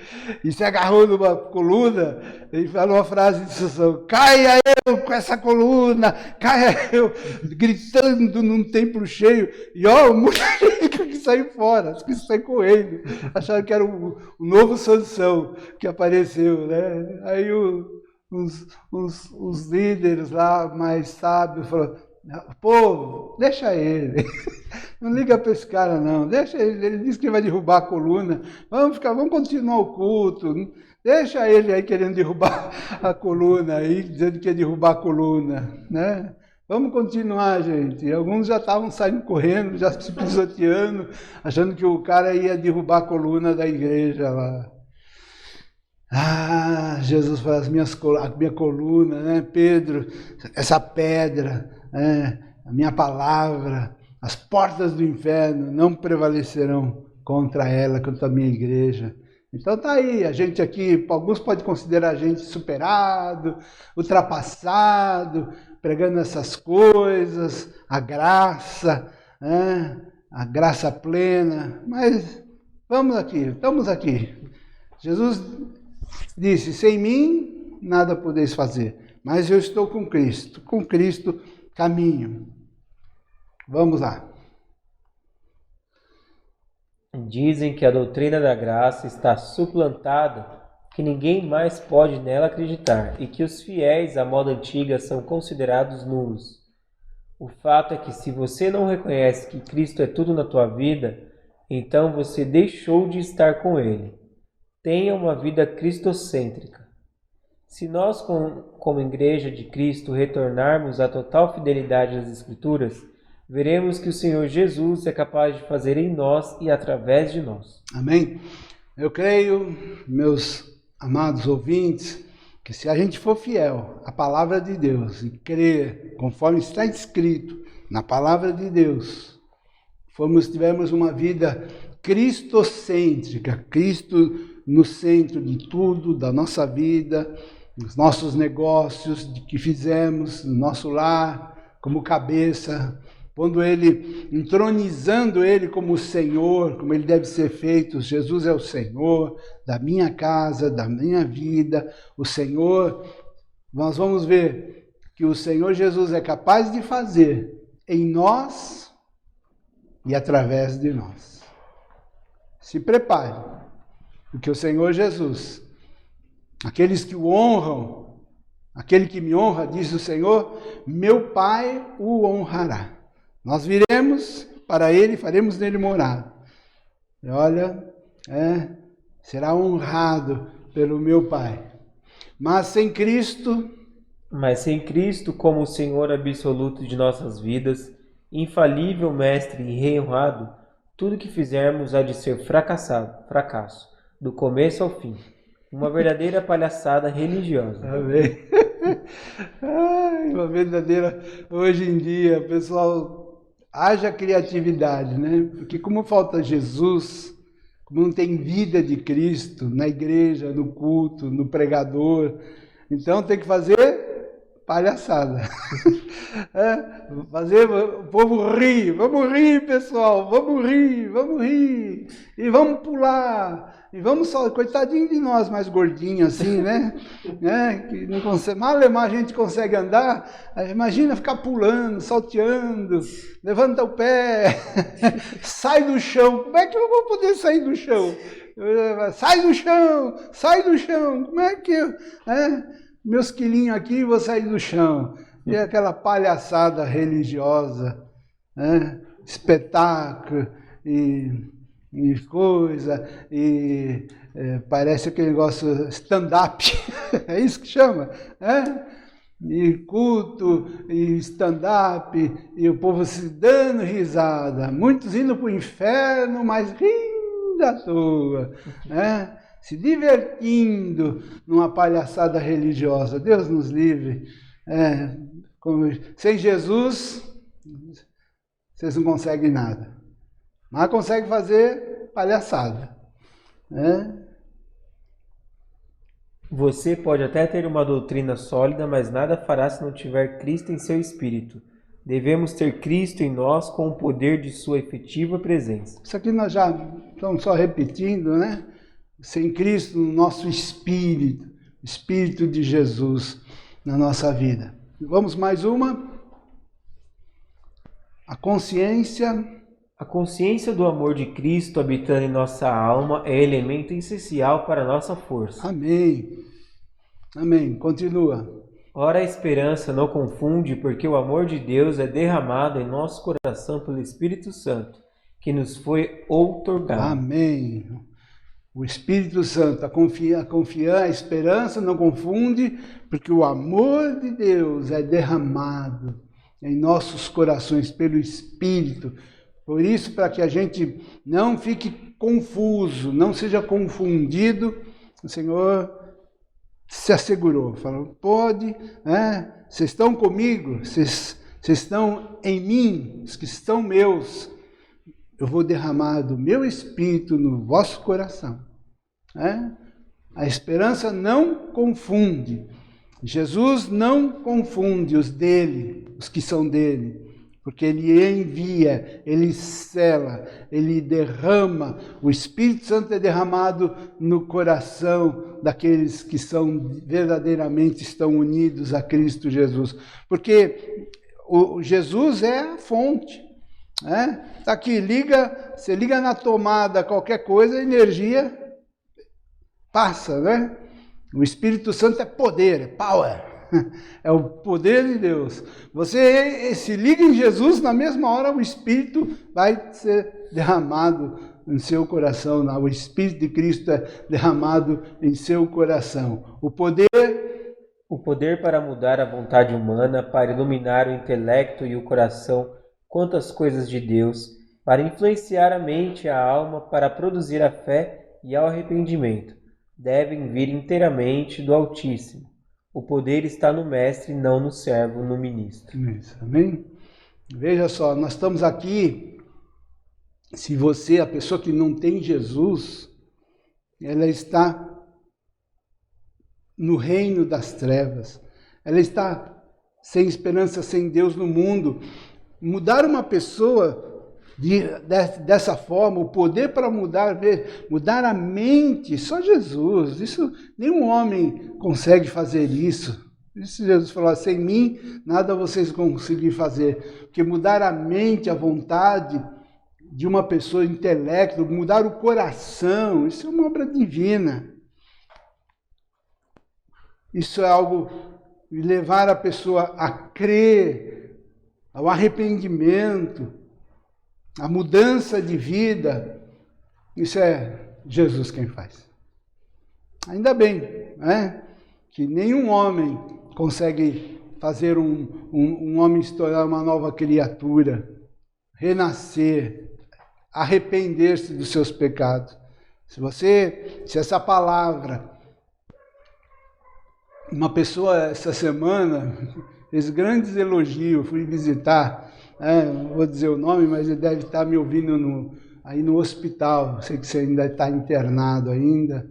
S1: e se agarrou numa coluna e falou uma frase de Sansão: caia eu com essa coluna, caia eu, gritando num templo cheio. E muita gente que saiu fora, que saiu correndo, acharam que era o novo Sansão que apareceu, né? Aí os líderes lá mais sábios falaram: povo, deixa ele, não liga para esse cara não, deixa ele disse que vai derrubar a coluna, vamos continuar o culto, deixa ele aí querendo derrubar a coluna, aí, dizendo que ia derrubar a coluna, né? Vamos continuar, gente. E alguns já estavam saindo correndo, já se pisoteando, achando que o cara ia derrubar a coluna da igreja lá. Jesus fala, a minha coluna, né? Pedro, essa pedra, a minha palavra, as portas do inferno não prevalecerão contra ela, contra a minha igreja. Então tá aí, a gente aqui, alguns podem considerar a gente superado, ultrapassado, pregando essas coisas, a graça plena, mas estamos aqui. Jesus disse, sem mim nada podeis fazer, mas eu estou com Cristo caminho. Vamos lá.
S2: Dizem que a doutrina da graça está suplantada, que ninguém mais pode nela acreditar e que os fiéis à moda antiga são considerados nulos. O fato é que se você não reconhece que Cristo é tudo na tua vida, então você deixou de estar com Ele. Tenha uma vida cristocêntrica. Se nós, como Igreja de Cristo, retornarmos à total fidelidade às Escrituras, veremos que o Senhor Jesus é capaz de fazer em nós e através de nós.
S1: Amém? Eu creio, meus amados ouvintes, que se a gente for fiel à palavra de Deus e crer conforme está escrito na palavra de Deus, tivermos uma vida cristocêntrica, Cristo no centro de tudo, da nossa vida, dos nossos negócios, que fizemos, no nosso lar, como cabeça, entronizando Ele como Senhor, como Ele deve ser feito. Jesus é o Senhor da minha casa, da minha vida. O Senhor, nós vamos ver que o Senhor Jesus é capaz de fazer em nós e através de nós. Se prepare, porque o Senhor Jesus, aqueles que o honram, aquele que me honra, diz o Senhor, meu Pai o honrará. Nós viremos para Ele e faremos nele morada. E olha, será honrado pelo meu Pai. Mas sem Cristo,
S2: como o Senhor absoluto de nossas vidas, infalível Mestre e Rei honrado, tudo que fizermos há de ser fracasso, do começo ao fim. Uma verdadeira palhaçada religiosa.
S1: amém. Ai, uma verdadeira, hoje em dia, pessoal, haja criatividade, né? Porque como falta Jesus, como não tem vida de Cristo na igreja, no culto, no pregador, então tem que fazer palhaçada. Fazer o povo rir, vamos rir, pessoal, vamos rir, e vamos pular. E vamos só, coitadinho de nós, mais gordinhos assim, né? Que não consegue, mal a gente consegue andar, imagina ficar pulando, salteando, levanta o pé, sai do chão. Como é que eu vou poder sair do chão? Sai do chão, como é que eu... meus quilinhos aqui, vou sair do chão. E aquela palhaçada religiosa, espetáculo e coisa, e parece aquele negócio stand-up, é isso que chama, e culto, e stand-up, e o povo se dando risada, muitos indo para o inferno, mas rindo à toa, se divertindo numa palhaçada religiosa. Deus nos livre. Sem Jesus, vocês não conseguem nada. Mas conseguem fazer palhaçada.
S2: Você pode até ter uma doutrina sólida, mas nada fará se não tiver Cristo em seu espírito. Devemos ter Cristo em nós com o poder de sua efetiva presença.
S1: Isso aqui nós já estamos só repetindo, né? Sem Cristo no nosso espírito, Espírito de Jesus na nossa vida. Vamos mais uma? A consciência
S2: do amor de Cristo habitando em nossa alma é elemento essencial para a nossa força.
S1: Amém. Amém. Continua.
S2: Ora, a esperança não confunde, porque o amor de Deus é derramado em nosso coração pelo Espírito Santo, que nos foi outorgado.
S1: Amém. O Espírito Santo, a esperança não confunde, porque o amor de Deus é derramado em nossos corações pelo Espírito. Por isso, para que a gente não fique confuso, não seja confundido, o Senhor se assegurou, falou, pode, vocês estão comigo, vocês estão em mim, os que estão meus, eu vou derramar do meu Espírito no vosso coração. A esperança não confunde. Jesus não confunde os dele, os que são dele, porque ele envia, ele sela, ele derrama. O Espírito Santo é derramado no coração daqueles que verdadeiramente estão unidos a Cristo Jesus, porque Jesus é a fonte. Tá aqui, você liga na tomada qualquer coisa, a energia passa, né? O Espírito Santo é poder, é power, é o poder de Deus. Você se liga em Jesus, na mesma hora o Espírito vai ser derramado em seu coração, o Espírito de Cristo é derramado em seu coração. O poder
S2: para mudar a vontade humana, para iluminar o intelecto e o coração quanto às coisas de Deus, para influenciar a mente e a alma, para produzir a fé e o arrependimento, devem vir inteiramente do Altíssimo. O poder está no Mestre, não no servo, no ministro.
S1: Isso, amém? Veja só, nós estamos aqui, se você, a pessoa que não tem Jesus, ela está no reino das trevas, ela está sem esperança, sem Deus no mundo. Mudar uma pessoa dessa forma, o poder para mudar a mente, só Jesus. Isso, nenhum homem consegue fazer isso. Isso Jesus falou, sem mim nada vocês conseguem fazer. Porque mudar a mente, a vontade de uma pessoa, intelecto, mudar o coração, isso é uma obra divina. Isso é algo de levar a pessoa a crer, ao arrependimento, a mudança de vida. Isso é Jesus quem faz. Ainda bem, né? Que nenhum homem consegue fazer um homem se tornar uma nova criatura, renascer, arrepender-se dos seus pecados. Se essa palavra, uma pessoa essa semana fez grandes elogios, fui visitar, não vou dizer o nome, mas ele deve estar me ouvindo aí no hospital, sei que você ainda está internado ainda,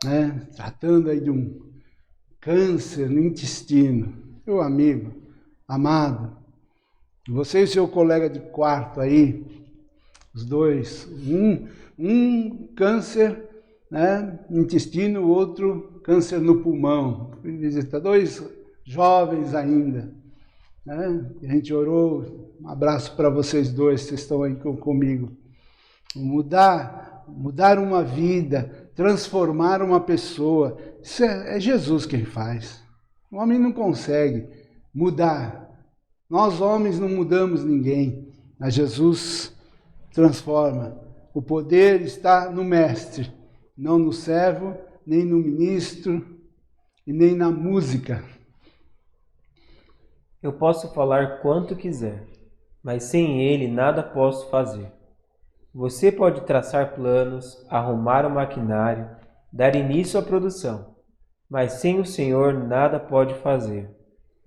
S1: né? Tratando aí de um câncer no intestino. Meu amigo, amado, você e o seu colega de quarto aí, os dois, um câncer, né, no intestino, o outro câncer no pulmão. Fui visitar dois jovens ainda, né? A gente orou, um abraço para vocês dois, vocês estão aí comigo. Mudar uma vida, transformar uma pessoa, isso é Jesus quem faz. O homem não consegue mudar. Nós homens não mudamos ninguém, mas Jesus transforma. O poder está no mestre, não no servo, nem no ministro e nem na música.
S2: Eu posso falar quanto quiser, mas sem ele nada posso fazer. Você pode traçar planos, arrumar o maquinário, dar início à produção, mas sem o Senhor nada pode fazer.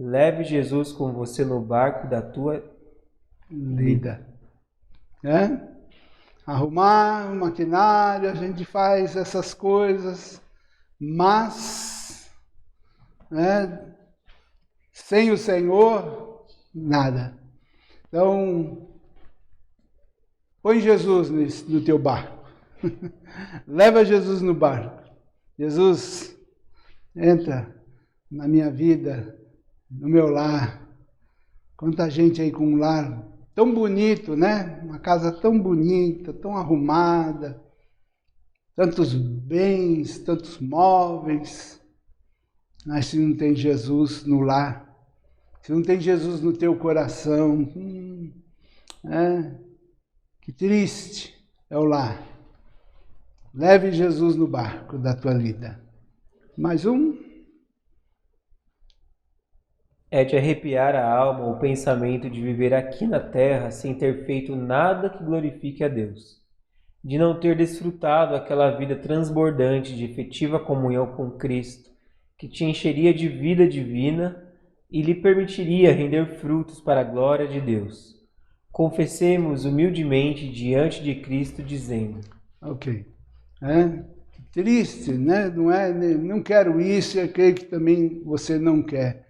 S2: Leve Jesus com você no barco da tua
S1: vida. Arrumar o maquinário, a gente faz essas coisas, mas sem o Senhor, nada. Então, põe Jesus no teu barco. Leva Jesus no barco. Jesus, entra na minha vida, no meu lar. Quanta gente aí com um lar tão bonito, né? Uma casa tão bonita, tão arrumada. Tantos bens, tantos móveis. Mas se não tem Jesus no lar, se não tem Jesus no teu coração, que triste é o lar. Leve Jesus no barco da tua vida. Mais um.
S2: É de arrepiar a alma o pensamento de viver aqui na terra sem ter feito nada que glorifique a Deus, de não ter desfrutado aquela vida transbordante de efetiva comunhão com Cristo, que te encheria de vida divina e lhe permitiria render frutos para a glória de Deus. Confessemos humildemente diante de Cristo, dizendo:
S1: Ok. Triste, né? Não quero isso, eu creio que também você não quer.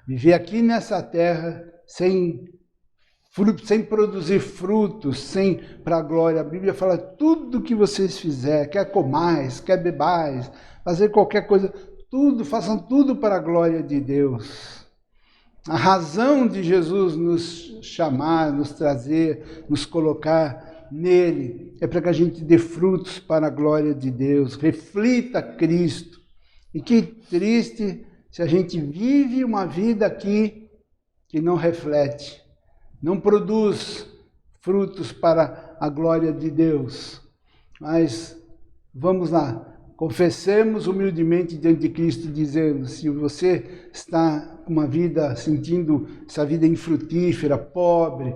S1: Viver aqui nessa terra sem produzir frutos, para a glória. A Bíblia fala tudo que vocês fizerem, quer comais, quer bebais, fazer qualquer coisa, façam tudo para a glória de Deus. A razão de Jesus nos chamar, nos trazer, nos colocar nele, é para que a gente dê frutos para a glória de Deus, reflita Cristo. E que triste se a gente vive uma vida aqui que não reflete, não produz frutos para a glória de Deus. Mas vamos lá, confessemos humildemente diante de Cristo, dizendo: se você está com uma vida, sentindo essa vida infrutífera, pobre,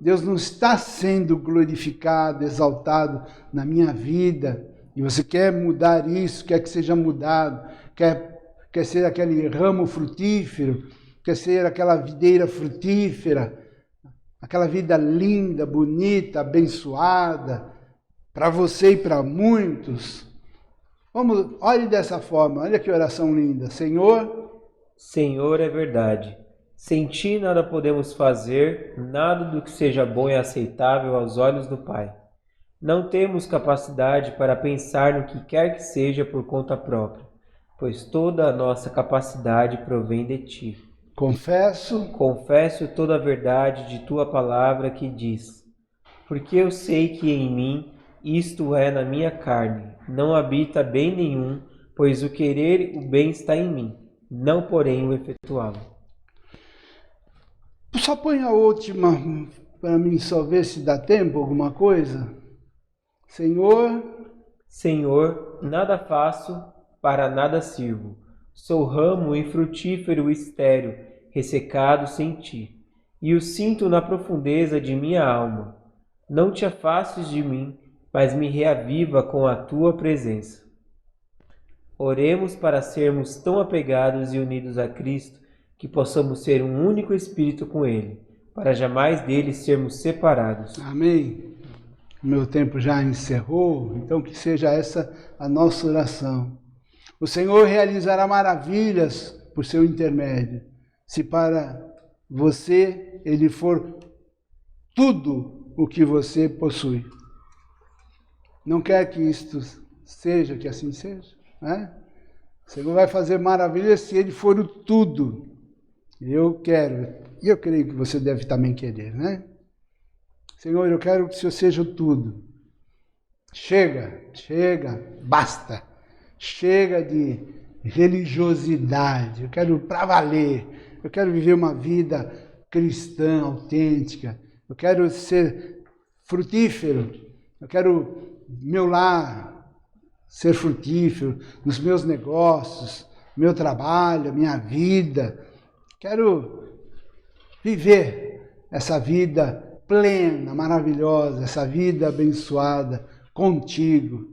S1: Deus não está sendo glorificado, exaltado na minha vida, e você quer mudar isso, quer que seja mudado, quer ser aquele ramo frutífero, quer ser aquela videira frutífera, aquela vida linda, bonita, abençoada, para você e para muitos. Olhe dessa forma, olha que oração linda.
S2: Senhor, é verdade. Sem ti nada podemos fazer, nada do que seja bom e aceitável aos olhos do Pai. Não temos capacidade para pensar no que quer que seja por conta própria, pois toda a nossa capacidade provém de ti. Confesso toda a verdade de tua palavra que diz: porque eu sei que em mim, isto é, na minha carne, não habita bem nenhum, pois o querer o bem está em mim, não porém o efetuá-lo.
S1: Só põe a última para mim só ver se dá tempo alguma coisa. Senhor,
S2: Senhor, nada faço, para nada sirvo. Sou ramo infrutífero estéril, ressecado sem ti, e o sinto na profundeza de minha alma. Não te afastes de mim, mas me reaviva com a tua presença. Oremos para sermos tão apegados e unidos a Cristo que possamos ser um único espírito com Ele, para jamais dele sermos separados.
S1: Amém. O meu tempo já encerrou, então que seja essa a nossa oração. O Senhor realizará maravilhas por seu intermédio, se para você Ele for tudo o que você possui. Não quer que isto seja, que assim seja, né? O Senhor vai fazer maravilhas se Ele for o tudo. Eu quero, e eu creio que você deve também querer, né? Senhor, eu quero que o Senhor seja o tudo. Chega, basta. Chega de religiosidade. Eu quero para valer. Eu quero viver uma vida cristã, autêntica. Eu quero ser frutífero. Eu quero meu lar ser frutífero nos meus negócios, meu trabalho, minha vida. Quero viver essa vida plena, maravilhosa, essa vida abençoada contigo,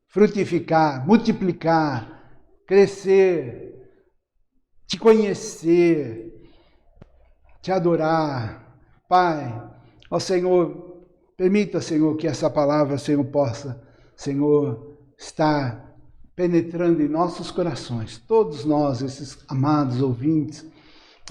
S1: frutificar, multiplicar, crescer, te conhecer, te adorar. Pai, ó Senhor, permita, Senhor, que essa palavra, Senhor, possa, Senhor, estar penetrando em nossos corações, todos nós, esses amados ouvintes,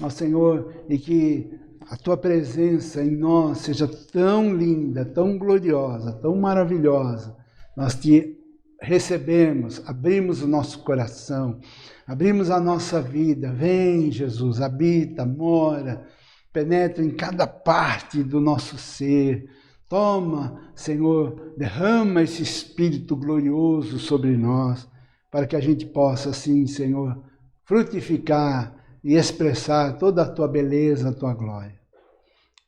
S1: ó Senhor, e que a Tua presença em nós seja tão linda, tão gloriosa, tão maravilhosa. Nós Te recebemos, abrimos o nosso coração, abrimos a nossa vida. Vem, Jesus, habita, mora, penetra em cada parte do nosso ser. Toma, Senhor, derrama esse Espírito glorioso sobre nós, para que a gente possa, assim, Senhor, frutificar e expressar toda a Tua beleza, a Tua glória.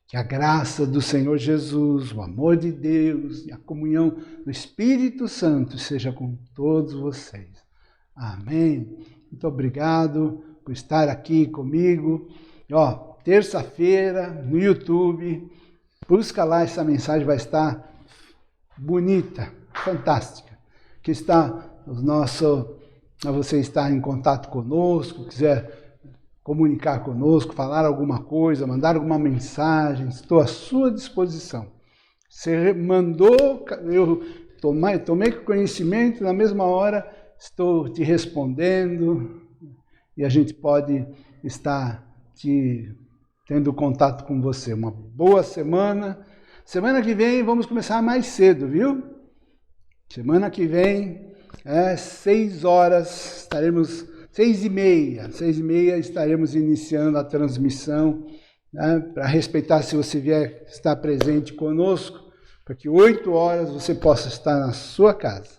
S1: Que a graça do Senhor Jesus, o amor de Deus e a comunhão do Espírito Santo seja com todos vocês. Amém. Muito obrigado por estar aqui comigo. Terça-feira no YouTube, busca lá, essa mensagem vai estar bonita, fantástica. Que está você estar em contato conosco, quiser comunicar conosco, falar alguma coisa, mandar alguma mensagem, estou à sua disposição. Você mandou, eu tomei conhecimento, na mesma hora estou te respondendo e a gente pode estar tendo contato com você. Uma boa semana. Semana que vem vamos começar mais cedo, viu? Semana que vem, 6 horas, estaremos... 6h30 estaremos iniciando a transmissão, né, para respeitar se você vier estar presente conosco, para que 8 horas você possa estar na sua casa,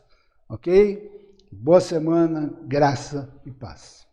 S1: ok? Boa semana, graça e paz.